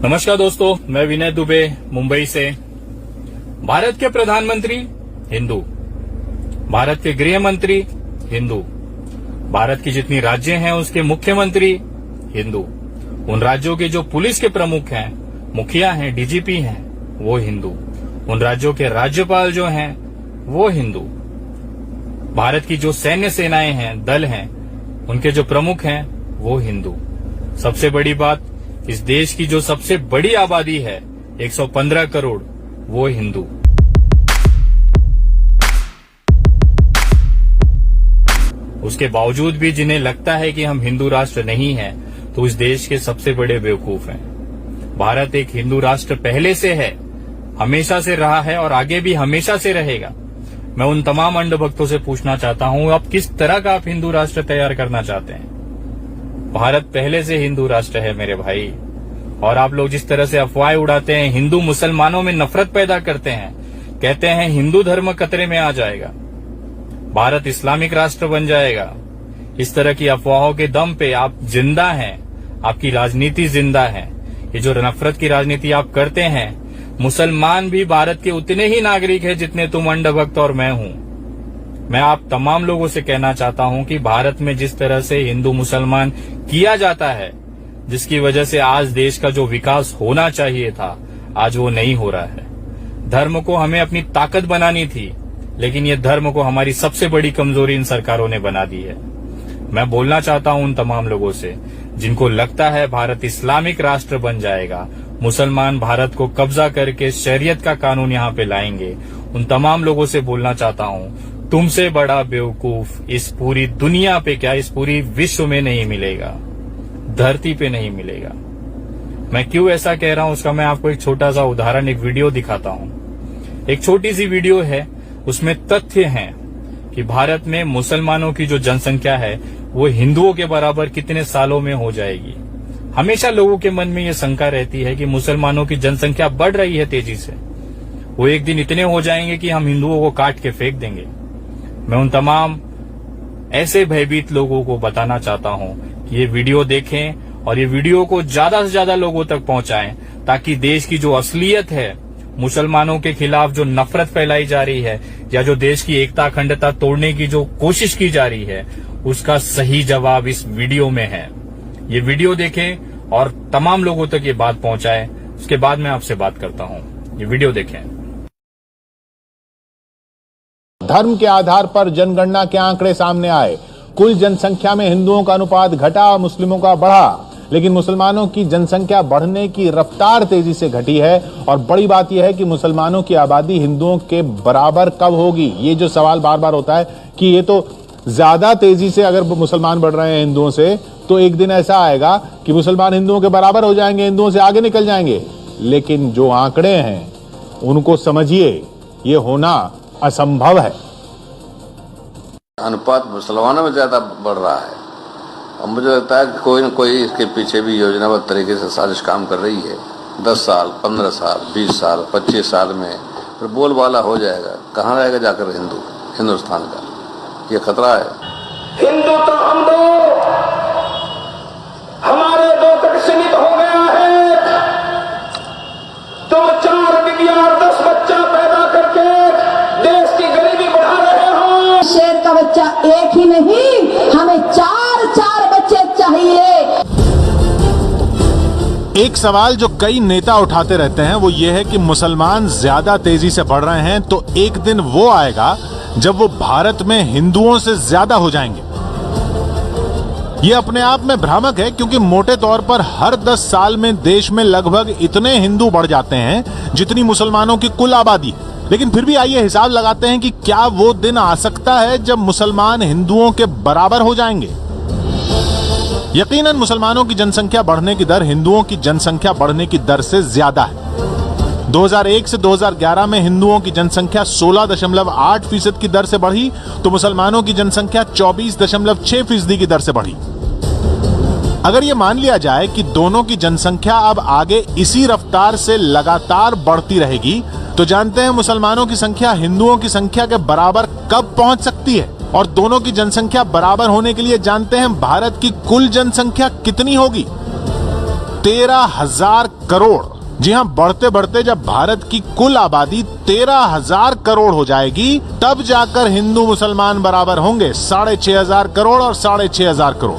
नमस्कार दोस्तों, मैं विनय दुबे मुंबई से। भारत के प्रधानमंत्री हिंदू, भारत के गृह मंत्री हिंदू, भारत की जितनी राज्य हैं उसके मुख्यमंत्री हिंदू, उन राज्यों के जो पुलिस के प्रमुख हैं, मुखिया हैं, डीजीपी हैं, वो हिंदू, उन राज्यों के राज्यपाल जो हैं वो हिंदू, भारत की जो सैन्य सेनाएं हैं, दल हैं, उनके जो प्रमुख हैं वो हिंदू। सबसे बड़ी बात, इस देश की जो सबसे बड़ी आबादी है 115 करोड़, वो हिंदू। उसके बावजूद भी जिन्हें लगता है कि हम हिंदू राष्ट्र नहीं हैं, तो इस देश के सबसे बड़े बेवकूफ हैं। भारत एक हिंदू राष्ट्र पहले से है, हमेशा से रहा है और आगे भी हमेशा से रहेगा। मैं उन तमाम अंधभक्तों से पूछना चाहता हूं, अब किस तरह का आप हिंदू राष्ट्र तैयार करना चाहते हैं? भारत पहले से हिंदू राष्ट्र है मेरे भाई। और आप लोग जिस तरह से अफवाहें उड़ाते हैं, हिंदू मुसलमानों में नफरत पैदा करते हैं, कहते हैं हिंदू धर्म खतरे में आ जाएगा, भारत इस्लामिक राष्ट्र बन जाएगा, इस तरह की अफवाहों के दम पे आप जिंदा हैं, आपकी राजनीति जिंदा है। ये जो नफरत की राजनीति आप करते हैं, मुसलमान भी भारत के उतने ही नागरिक हैं जितने तुम अंधभक्त और मैं हूं। मैं आप तमाम लोगों से कहना चाहता हूं कि भारत में जिस तरह से हिंदू मुसलमान किया जाता है, जिसकी वजह से आज देश का जो विकास होना चाहिए था, आज वो नहीं हो रहा है। धर्म को हमें अपनी ताकत बनानी थी, लेकिन ये धर्म को हमारी सबसे बड़ी कमजोरी इन सरकारों ने बना दी है। मैं बोलना चाहता हूं उन तमाम लोगों से जिनको लगता है भारत इस्लामिक राष्ट्र बन जाएगा, मुसलमान भारत को कब्जा करके शरीयत का कानून यहाँ पे लाएंगे, उन तमाम लोगों से बोलना चाहता हूं, तुमसे बड़ा बेवकूफ इस पूरी दुनिया पे क्या, इस पूरी विश्व में नहीं मिलेगा, धरती पे नहीं मिलेगा। मैं क्यों ऐसा कह रहा हूं उसका मैं आपको एक छोटा सा उदाहरण, एक वीडियो दिखाता हूं। एक छोटी सी वीडियो है, उसमें तथ्य हैं कि भारत में मुसलमानों की जो जनसंख्या है वो हिंदुओं के बराबर कितने सालों में हो जाएगी। हमेशा लोगों के मन में ये शंका रहती है कि मुसलमानों की जनसंख्या बढ़ रही है तेजी से, वो एक दिन इतने हो जाएंगे कि हम हिंदुओं को काट के फेंक देंगे। मैं उन तमाम ऐसे भयभीत लोगों को बताना चाहता हूं कि ये वीडियो देखें और ये वीडियो को ज्यादा से ज्यादा लोगों तक पहुंचाएं, ताकि देश की जो असलियत है, मुसलमानों के खिलाफ जो नफरत फैलाई जा रही है या जो देश की एकता अखंडता तोड़ने की जो कोशिश की जा रही है, उसका सही जवाब इस वीडियो में है। ये वीडियो देखें और तमाम लोगों तक ये बात पहुंचाएं। उसके बाद मैं आपसे बात करता हूं। ये वीडियो देखें। धर्म के आधार पर जनगणना के आंकड़े सामने आए, कुल जनसंख्या में हिंदुओं का अनुपात घटा, मुस्लिमों का बढ़ा, लेकिन मुसलमानों की जनसंख्या बढ़ने की रफ्तार तेजी से घटी है। और बड़ी बात यह है कि मुसलमानों की आबादी हिंदुओं के बराबर कब होगी? ये जो सवाल बार बार होता है कि ये तो ज्यादा तेजी से अगर मुसलमान बढ़ रहे हैं हिंदुओं से, तो एक दिन ऐसा आएगा कि मुसलमान हिंदुओं के बराबर हो जाएंगे, हिंदुओं से आगे निकल जाएंगे। लेकिन जो आंकड़े हैं उनको समझिए, ये होना असंभव है। अनुपात मुसलमानों में ज्यादा बढ़ रहा है और मुझे लगता है कि कोई न कोई इसके पीछे भी योजनाबद्ध तरीके से साजिश काम कर रही है। 10 साल, 15 साल, 20 साल, 25 साल में फिर बोलबाला हो जाएगा। कहाँ रहेगा जाकर हिंदुस्तान का? ये खतरा है। हिंदू तो हम दो, हमारे दो तक सीमित हो गया है। 2, 4 बिटिया 10 बच्चा पैदा करके देश की गरीबी बढ़ा रहे हो। शेर का बच्चा एक ही नहीं, हमें 4 बच्चे चाहिए। एक सवाल जो कई नेता उठाते रहते हैं वो ये है कि मुसलमान ज्यादा तेजी से बढ़ रहे हैं, तो एक दिन वो आएगा जब वो भारत में हिंदुओं से ज्यादा हो जाएंगे। ये अपने आप में भ्रामक है, क्योंकि मोटे तौर पर हर 10 साल में देश में लगभग इतने हिंदू बढ़ जाते हैं जितनी मुसलमानों की कुल आबादी। लेकिन फिर भी आइए हिसाब लगाते हैं कि क्या वो दिन आ सकता है जब मुसलमान हिंदुओं के बराबर हो जाएंगे। यकीनन मुसलमानों की जनसंख्या बढ़ने की दर हिंदुओं की जनसंख्या बढ़ने की दर से ज्यादा है। 2001 से 2011 में हिंदुओं की जनसंख्या 16.8% की दर से बढ़ी, तो मुसलमानों की जनसंख्या 24.6% की दर से बढ़ी। अगर ये मान लिया जाए कि दोनों की जनसंख्या अब आगे इसी रफ्तार से लगातार बढ़ती रहेगी, तो जानते हैं मुसलमानों की संख्या हिंदुओं की संख्या के बराबर कब पहुंच सकती है? और दोनों की जनसंख्या बराबर होने के लिए जानते हैं भारत की कुल जनसंख्या कितनी होगी? 13,000 करोड़। जी हां, बढ़ते बढ़ते जब भारत की कुल आबादी 13,000 करोड़ हो जाएगी, तब जाकर हिंदू मुसलमान बराबर होंगे 6,500 करोड़ और 6,500 करोड़।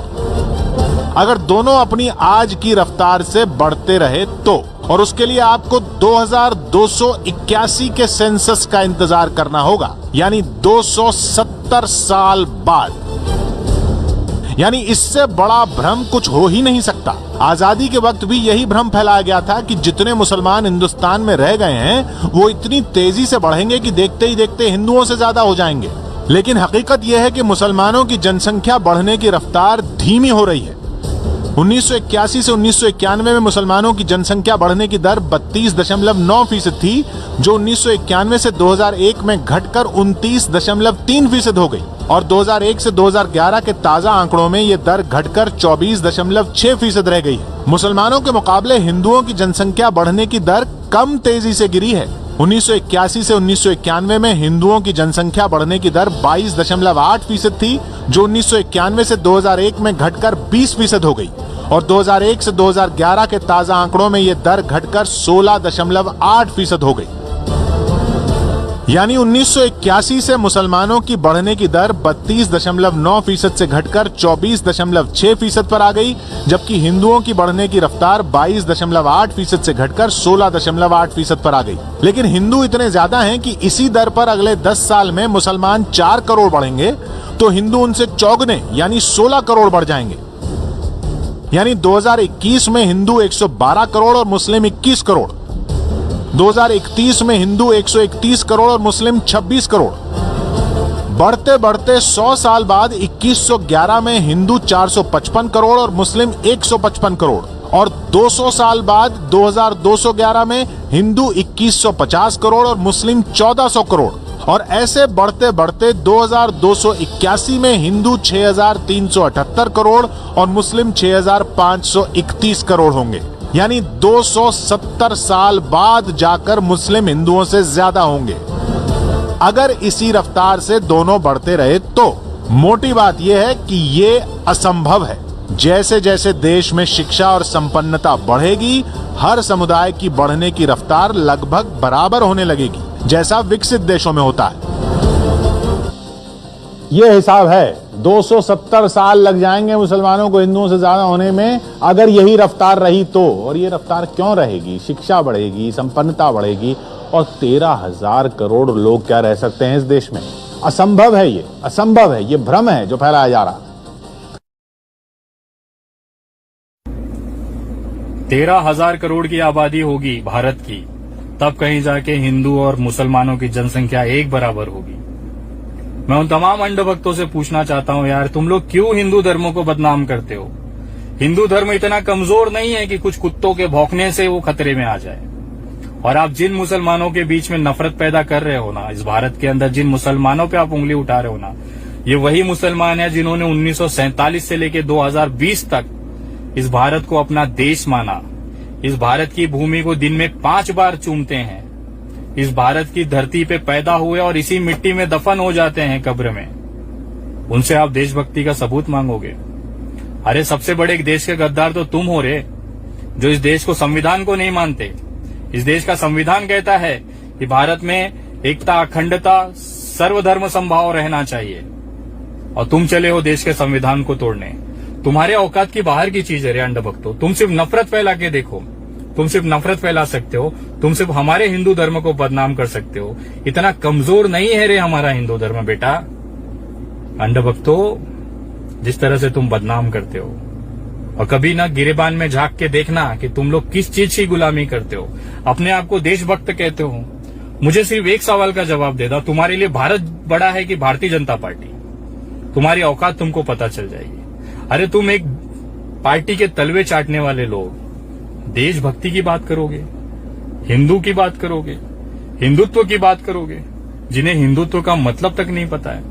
अगर दोनों अपनी आज की रफ्तार से बढ़ते रहे तो, और उसके लिए आपको 2281 के सेंसस का इंतजार करना होगा, यानी 270 साल बाद। यानी इससे बड़ा भ्रम कुछ हो ही नहीं सकता। आजादी के वक्त भी यही भ्रम फैलाया गया था कि जितने मुसलमान हिंदुस्तान में रह गए हैं वो इतनी तेजी से बढ़ेंगे कि देखते ही देखते हिंदुओं से ज्यादा हो जाएंगे। लेकिन हकीकत यह है कि मुसलमानों की जनसंख्या बढ़ने की रफ्तार धीमी हो रही है। 1981 से 1991 में मुसलमानों की जनसंख्या बढ़ने की दर 32.9% थी, जो 1991 से 2001 में घटकर 29.3% हो गई, और 2001 से 2011 के ताजा आंकड़ों में ये दर घटकर 24.6% रह गई है। मुसलमानों के मुकाबले हिंदुओं की जनसंख्या बढ़ने की दर कम तेजी से गिरी है। 1981 से 1991 में हिंदुओं की जनसंख्या बढ़ने की दर 22.8% थी, जो 1991 से 2001 में घटकर 20% हो गई, और 2001 से 2011 के ताजा आंकड़ों में यह दर घटकर 16.8% हो गई। यानी 1981 से मुसलमानों की बढ़ने की दर 32.9% से घटकर 24.6% पर आ गई, जबकि हिंदुओं की बढ़ने की रफ्तार 22.8% से घटकर 16.8% पर आ गई। लेकिन हिंदू इतने ज्यादा हैं कि इसी दर पर अगले 10 साल में मुसलमान 4 करोड़ बढ़ेंगे तो हिंदू उनसे चौगुने यानी 16 करोड़ बढ़ जाएंगे। यानी 2021 में हिंदू 112 करोड़ और मुस्लिम 21 करोड़, 2031 में हिंदू 131 करोड़ और मुस्लिम 26 करोड़। बढ़ते बढ़ते 100 साल बाद 2111 में हिंदू 455 करोड़ और मुस्लिम 155 करोड़, और 200 साल बाद 2211 में हिंदू 2150 करोड़ और मुस्लिम 1400 करोड़, और ऐसे बढ़ते बढ़ते 2281 में हिंदू 6378 करोड़ और मुस्लिम 6531 करोड़ होंगे। यानी 270 साल बाद जाकर मुस्लिम हिंदुओं से ज्यादा होंगे। अगर इसी रफ्तार से दोनों बढ़ते रहे तो मोटी बात यह है कि ये असंभव है। जैसे जैसे देश में शिक्षा और संपन्नता बढ़ेगी, हर समुदाय की बढ़ने की रफ्तार लगभग बराबर होने लगेगी, जैसा विकसित देशों में होता है। ये हिसाब है। 270 साल लग जाएंगे मुसलमानों को हिंदुओं से ज्यादा होने में, अगर यही रफ्तार रही तो। और ये रफ्तार क्यों रहेगी? शिक्षा बढ़ेगी, संपन्नता बढ़ेगी, और 13,000 करोड़ लोग क्या रह सकते हैं इस देश में? असंभव है, ये असंभव है, ये भ्रम है जो फैलाया जा रहा। 13,000 करोड़ की आबादी होगी भारत की, तब कहीं जाके हिंदू और मुसलमानों की जनसंख्या एक बराबर होगी। मैं उन तमाम अंधभक्तों से पूछना चाहता हूं, यार तुम लोग क्यों हिंदू धर्मों को बदनाम करते हो? हिंदू धर्म इतना कमजोर नहीं है कि कुछ कुत्तों के भौंकने से वो खतरे में आ जाए। और आप जिन मुसलमानों के बीच में नफरत पैदा कर रहे हो ना, इस भारत के अंदर जिन मुसलमानों पे आप उंगली उठा रहे हो ना, ये वही मुसलमान है जिन्होंने 1947 से लेकर 2020 तक इस भारत को अपना देश माना। इस भारत की भूमि को दिन में 5 बार चूमते हैं। इस भारत की धरती पे पैदा हुए और इसी मिट्टी में दफन हो जाते हैं कब्र में। उनसे आप देशभक्ति का सबूत मांगोगे? अरे सबसे बड़े देश के गद्दार तो तुम हो रे, जो इस देश को, संविधान को नहीं मानते। इस देश का संविधान कहता है कि भारत में एकता, अखंडता, सर्वधर्म समभाव रहना चाहिए, और तुम चले हो देश के संविधान को तोड़ने। तुम्हारे औकात की बाहर की चीज है रे अंधभक्तों। तुम सिर्फ नफरत फैला के देखो, तुम सिर्फ नफरत फैला सकते हो, तुम सिर्फ हमारे हिंदू धर्म को बदनाम कर सकते हो। इतना कमजोर नहीं है रे हमारा हिंदू धर्म बेटा। अंधभक्तों, जिस तरह से तुम बदनाम करते हो, और कभी ना गिरेबान में झांक के देखना कि तुम लोग किस चीज की गुलामी करते हो। अपने आप को देशभक्त कहते हो। मुझे सिर्फ एक सवाल का जवाब दे दो, तुम्हारे लिए भारत बड़ा है कि भारतीय जनता पार्टी? तुम्हारी औकात तुमको पता चल जाएगी। अरे तुम एक पार्टी के तलवे चाटने वाले लोग देशभक्ति की बात करोगे, हिंदू की बात करोगे, हिंदुत्व की बात करोगे, जिन्हें हिंदुत्व का मतलब तक नहीं पता है।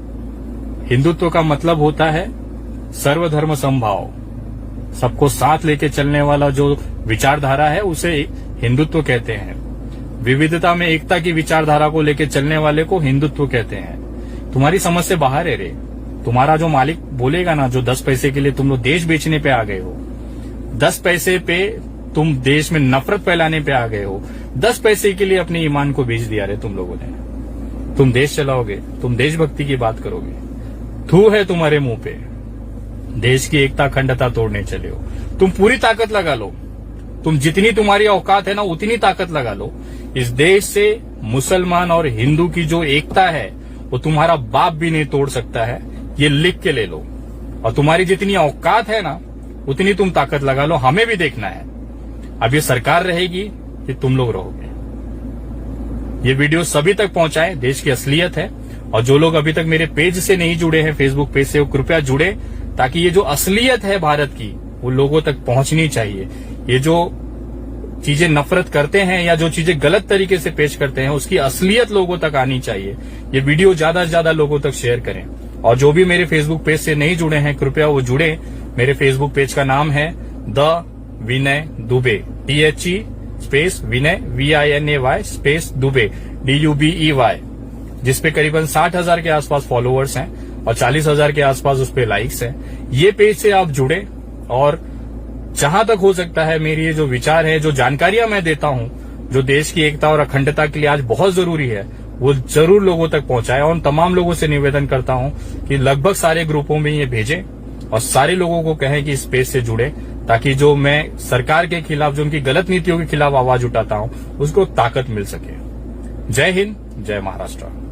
हिंदुत्व का मतलब होता है सर्वधर्म समभाव, सबको साथ लेके चलने वाला जो विचारधारा है उसे हिंदुत्व कहते हैं। विविधता में एकता की विचारधारा को लेके चलने वाले को हिंदुत्व कहते हैं। तुम्हारी समझ से बाहर है रे। तुम्हारा जो मालिक बोलेगा ना, जो 10 पैसे के लिए तुम लोग देश बेचने पे आ गए हो, 10 पैसे पे तुम देश में नफरत फैलाने पे आ गए हो। 10 पैसे के लिए अपने ईमान को बेच दिया रे तुम लोगों ने। तुम देश चलाओगे, तुम देशभक्ति की बात करोगे, थू है तुम्हारे मुंह पे। देश की एकता अखंडता तोड़ने चले हो। तुम पूरी ताकत लगा लो, तुम जितनी तुम्हारी औकात है ना उतनी ताकत लगा लो। इस देश से मुसलमान और हिंदू की जो एकता है वो तुम्हारा बाप भी नहीं तोड़ सकता है, ये लिख के ले लो। और तुम्हारी जितनी औकात है ना उतनी तुम ताकत लगा लो, हमें भी देखना है। अब ये सरकार रहेगी कि तुम लोग रहोगे। ये वीडियो सभी तक पहुंचाए, देश की असलियत है। और जो लोग अभी तक मेरे पेज से नहीं जुड़े हैं, फेसबुक पेज से, वो कृपया जुड़े, ताकि ये जो असलियत है भारत की वो लोगों तक पहुंचनी चाहिए। ये जो चीजें नफरत करते हैं या जो चीजें गलत तरीके से पेश करते हैं उसकी असलियत लोगों तक आनी चाहिए। ये वीडियो ज्यादा से ज्यादा लोगों तक शेयर करें। और जो भी मेरे फेसबुक पेज से नहीं जुड़े हैं कृपया वो जुड़े। मेरे फेसबुक पेज का नाम है the Vinay Dubey, THE space Vinay VINAY space Dubey DUBEY, जिसपे करीबन 60,000 के आसपास फॉलोअर्स हैं और 40,000 के आसपास उस पे लाइक्स हैं। ये पेज से आप जुड़े और जहां तक हो सकता है मेरी ये जो विचार है, जो जानकारियां मैं देता हूं, जो देश की एकता और अखंडता के लिए आज बहुत जरूरी है, वो जरूर लोगों तक पहुंचाए। और तमाम लोगों से निवेदन करता हूं कि लगभग सारे ग्रुपों में ये भेजें और सारे लोगों को कहें कि इस पेज से जुड़े, ताकि जो मैं सरकार के खिलाफ, जो उनकी गलत नीतियों के खिलाफ आवाज उठाता हूं, उसको ताकत मिल सके। जय हिंद, जय महाराष्ट्र।